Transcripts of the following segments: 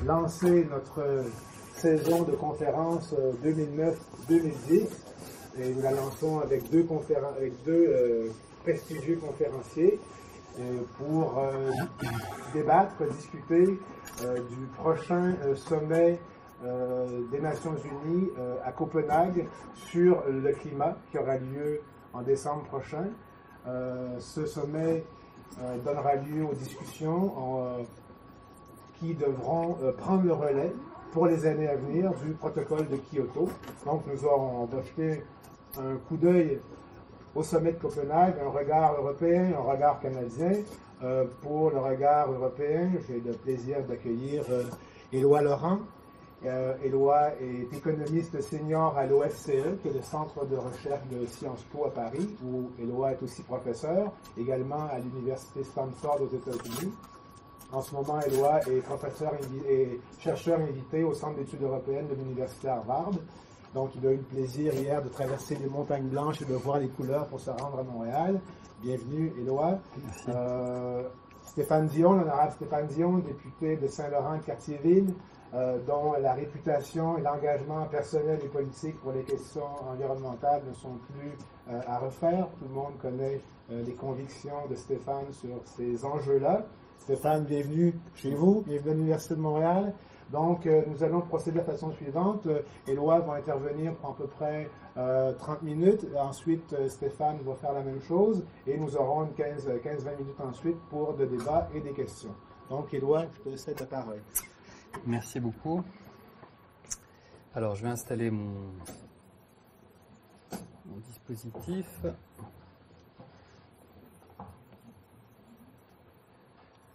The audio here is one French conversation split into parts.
lancer notre saison de conférences 2009-2010 et nous la lançons avec deux prestigieux conférenciers pour débattre, discuter du prochain sommet des Nations Unies à Copenhague sur le climat qui aura lieu en décembre prochain. Ce sommet donnera lieu aux discussions qui devront prendre le relais pour les années à venir du protocole de Kyoto. Donc on va jeter un coup d'œil au sommet de Copenhague, un regard européen, un regard canadien. Pour le regard européen, j'ai le plaisir d'accueillir Éloi Laurent. Éloi est économiste senior à l'OFCE, qui est le centre de recherche de Sciences Po à Paris, où Éloi est aussi professeur, également à l'université Stanford aux États-Unis. En ce moment, Éloi est professeur et chercheur invité au Centre d'études européennes de l'université Harvard. Donc, il a eu le plaisir hier de traverser les montagnes blanches et de voir les couleurs pour se rendre à Montréal. Bienvenue, Éloi. Stéphane Dion, l'honorable Stéphane Dion, député de Saint-Laurent-Cartierville, dont la réputation et l'engagement personnel et politique pour les questions environnementales ne sont plus à refaire. Tout le monde connaît les convictions de Stéphane sur ces enjeux-là. Stéphane, bienvenue chez vous, bienvenue à l'Université de Montréal. Donc, nous allons procéder de la façon suivante. Éloi va intervenir pour à peu près 30 minutes. Ensuite, Stéphane va faire la même chose. Et nous aurons 15-20 minutes ensuite pour de débat et des questions. Donc, Éloi, je te cède la parole. Merci beaucoup. Alors, je vais installer mon dispositif.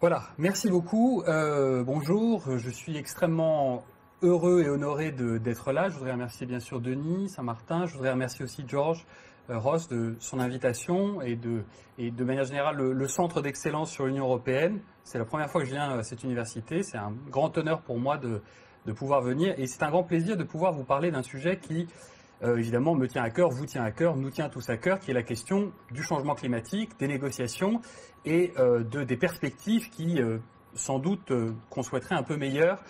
Voilà, merci beaucoup. Bonjour, je suis extrêmement heureux et honoré d'être là. Je voudrais remercier bien sûr Denis Saint-Martin. Je voudrais remercier aussi Georges Ross de son invitation et de manière générale le Centre d'excellence sur l'Union européenne. C'est la première fois que je viens à cette université. C'est un grand honneur pour moi de pouvoir venir et c'est un grand plaisir de pouvoir vous parler d'un sujet qui évidemment me tient à cœur, vous tient à cœur, nous tient tous à cœur, qui est la question du changement climatique, des négociations et des perspectives qui, sans doute, qu'on souhaiterait un peu meilleures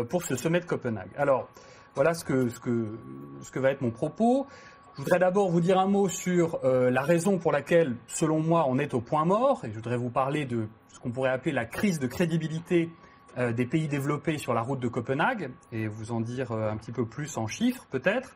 pour ce sommet de Copenhague. Alors, voilà ce que va être mon propos. Je voudrais d'abord vous dire un mot sur la raison pour laquelle, selon moi, on est au point mort. Et je voudrais vous parler de ce qu'on pourrait appeler la crise de crédibilité des pays développés sur la route de Copenhague et vous en dire un petit peu plus en chiffres, peut-être.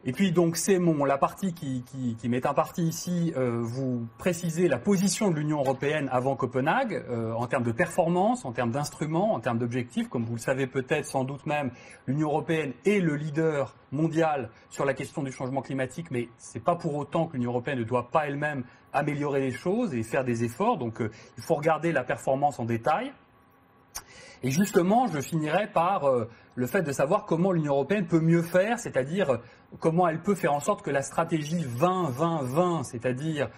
Et puis donc c'est la partie qui m'est impartie ici, vous préciser la position de l'Union européenne avant Copenhague, en termes de performance, en termes d'instruments, en termes d'objectifs. Comme vous le savez peut-être, sans doute même, l'Union européenne est le leader mondial sur la question du changement climatique, mais c'est pas pour autant que l'Union européenne ne doit pas elle-même améliorer les choses et faire des efforts. Donc il faut regarder la performance en détail. Et justement, je finirai par le fait de savoir comment l'Union européenne peut mieux faire, c'est-à-dire comment elle peut faire en sorte que la stratégie 20-20-20, c'est-à-dire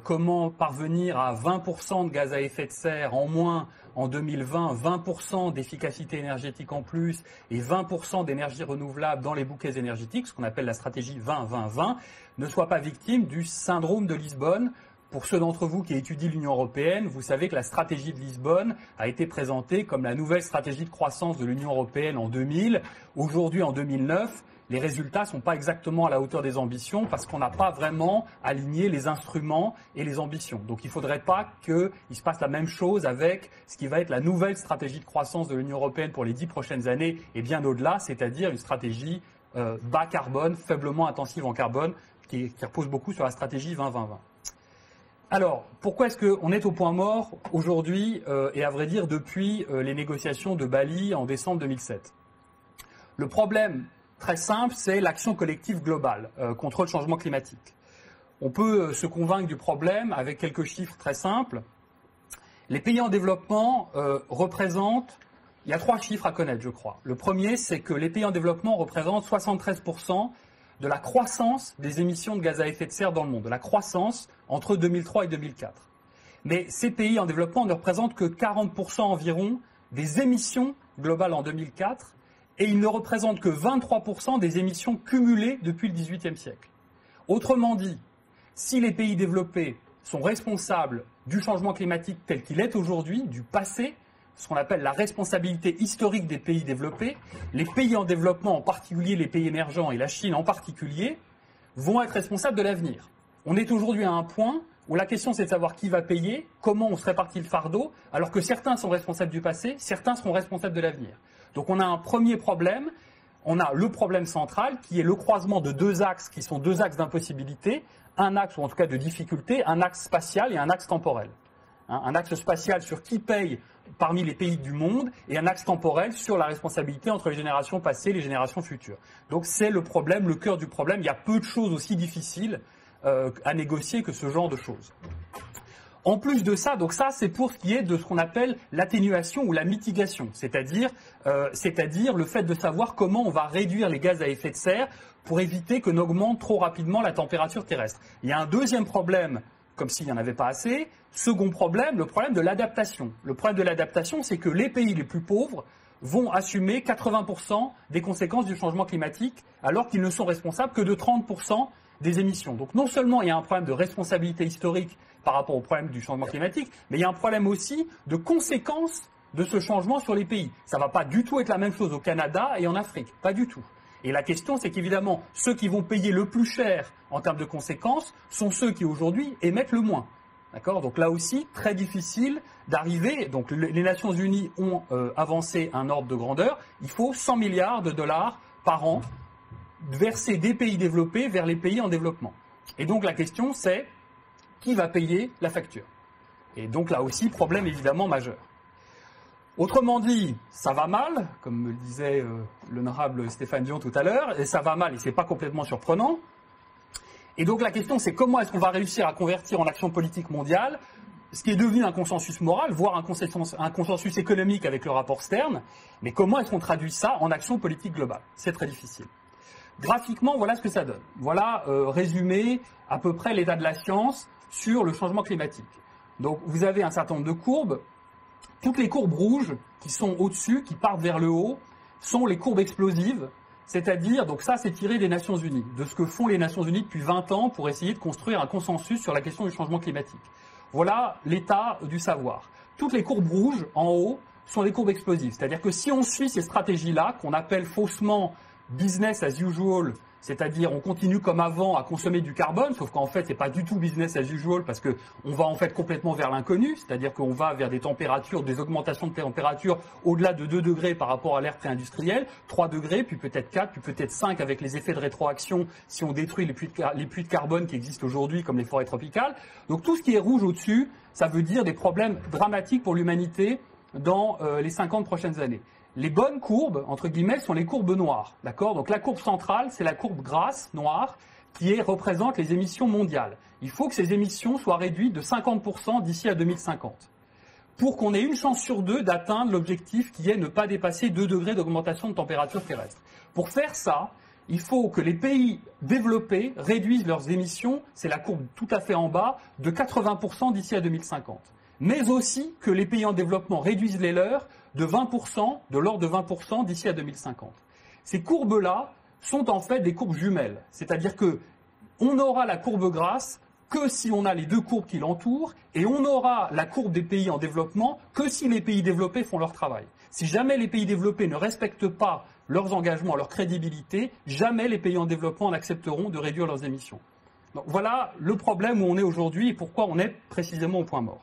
comment parvenir à 20% de gaz à effet de serre en moins en 2020, 20% d'efficacité énergétique en plus et 20% d'énergie renouvelable dans les bouquets énergétiques, ce qu'on appelle la stratégie 20-20-20, ne soit pas victime du syndrome de Lisbonne. Pour ceux d'entre vous qui étudient l'Union européenne, vous savez que la stratégie de Lisbonne a été présentée comme la nouvelle stratégie de croissance de l'Union européenne en 2000. Aujourd'hui, en 2009, les résultats ne sont pas exactement à la hauteur des ambitions parce qu'on n'a pas vraiment aligné les instruments et les ambitions. Donc il ne faudrait pas qu'il se passe la même chose avec ce qui va être la nouvelle stratégie de croissance de l'Union européenne pour les 10 prochaines années et bien au-delà, c'est-à-dire une stratégie bas carbone, faiblement intensive en carbone, qui repose beaucoup sur la stratégie 20-20-20. Alors, pourquoi est-ce qu'on est au point mort aujourd'hui et à vrai dire depuis les négociations de Bali en décembre 2007 ? Le problème très simple, c'est l'action collective globale contre le changement climatique. On peut se convaincre du problème avec quelques chiffres très simples. Les pays en développement représentent, il y a 3 chiffres à connaître je crois. Le premier, c'est que les pays en développement représentent 73% de la croissance des émissions de gaz à effet de serre dans le monde, de la croissance entre 2003 et 2004. Mais ces pays en développement ne représentent que 40% environ des émissions globales en 2004 et ils ne représentent que 23% des émissions cumulées depuis le XVIIIe siècle. Autrement dit, si les pays développés sont responsables du changement climatique tel qu'il est aujourd'hui, du passé, ce qu'on appelle la responsabilité historique des pays développés. Les pays en développement, en particulier les pays émergents et la Chine en particulier, vont être responsables de l'avenir. On est aujourd'hui à un point où la question c'est de savoir qui va payer, comment on se répartit le fardeau, alors que certains sont responsables du passé, certains seront responsables de l'avenir. Donc on a un premier problème, on a le problème central qui est le croisement de deux axes qui sont deux axes d'impossibilité, un axe ou en tout cas de difficulté, un axe spatial et un axe temporel. Un axe spatial sur qui paye parmi les pays du monde et un axe temporel sur la responsabilité entre les générations passées et les générations futures. Donc c'est le problème, le cœur du problème. Il y a peu de choses aussi difficiles à négocier que ce genre de choses. En plus de ça, donc ça c'est pour ce qui est de ce qu'on appelle l'atténuation ou la mitigation, c'est-à-dire le fait de savoir comment on va réduire les gaz à effet de serre pour éviter que n'augmente trop rapidement la température terrestre. Il y a un deuxième problème, comme s'il n'y en avait pas assez. Second problème, le problème de l'adaptation. Le problème de l'adaptation, c'est que les pays les plus pauvres vont assumer 80% des conséquences du changement climatique, alors qu'ils ne sont responsables que de 30% des émissions. Donc non seulement il y a un problème de responsabilité historique par rapport au problème du changement climatique, mais il y a un problème aussi de conséquences de ce changement sur les pays. Ça ne va pas du tout être la même chose au Canada et en Afrique, pas du tout. Et la question, c'est qu'évidemment, ceux qui vont payer le plus cher en termes de conséquences sont ceux qui aujourd'hui émettent le moins. D'accord ? Donc là aussi, très difficile d'arriver. Donc les Nations Unies ont avancé un ordre de grandeur. Il faut 100 milliards de dollars par an versés des pays développés vers les pays en développement. Et donc la question, c'est qui va payer la facture ? Et donc là aussi, problème évidemment majeur. Autrement dit, ça va mal, comme me le disait l'honorable Stéphane Dion tout à l'heure, et ça va mal et ce n'est pas complètement surprenant. Et donc la question c'est comment est-ce qu'on va réussir à convertir en action politique mondiale ce qui est devenu un consensus moral, voire un consensus économique avec le rapport Stern, mais comment est-ce qu'on traduit ça en action politique globale ? C'est très difficile. Graphiquement, voilà ce que ça donne. Voilà résumé à peu près l'état de la science sur le changement climatique. Donc vous avez un certain nombre de courbes. Toutes les courbes rouges qui sont au-dessus, qui partent vers le haut, sont les courbes explosives, c'est-à-dire, donc ça c'est tiré des Nations Unies, de ce que font les Nations Unies depuis 20 ans pour essayer de construire un consensus sur la question du changement climatique. Voilà l'état du savoir. Toutes les courbes rouges en haut sont des courbes explosives, c'est-à-dire que si on suit ces stratégies-là, qu'on appelle faussement business as usual, c'est-à-dire on continue comme avant à consommer du carbone, sauf qu'en fait c'est pas du tout business as usual parce que on va en fait complètement vers l'inconnu, c'est-à-dire qu'on va vers des températures, des augmentations de température au-delà de 2 degrés par rapport à l'ère pré-industrielle, 3 degrés, puis peut-être 4, puis peut-être 5 avec les effets de rétroaction si on détruit les puits de carbone qui existent aujourd'hui comme les forêts tropicales. Donc tout ce qui est rouge au-dessus, ça veut dire des problèmes dramatiques pour l'humanité dans les 50 prochaines années. Les bonnes courbes, entre guillemets, sont les courbes noires. D'accord ? Donc la courbe centrale, c'est la courbe grasse, noire, qui représente les émissions mondiales. Il faut que ces émissions soient réduites de 50% d'ici à 2050. Pour qu'on ait une chance sur 2 d'atteindre l'objectif qui est ne pas dépasser 2 degrés d'augmentation de température terrestre. Pour faire ça, il faut que les pays développés réduisent leurs émissions, c'est la courbe tout à fait en bas, de 80% d'ici à 2050. Mais aussi que les pays en développement réduisent les leurs de 20%, de l'ordre de 20% d'ici à 2050. Ces courbes-là sont en fait des courbes jumelles, c'est-à-dire qu'on aura la courbe grasse que si on a les deux courbes qui l'entourent, et on aura la courbe des pays en développement que si les pays développés font leur travail. Si jamais les pays développés ne respectent pas leurs engagements, leur crédibilité, jamais les pays en développement n'accepteront de réduire leurs émissions. Donc voilà le problème où on est aujourd'hui et pourquoi on est précisément au point mort.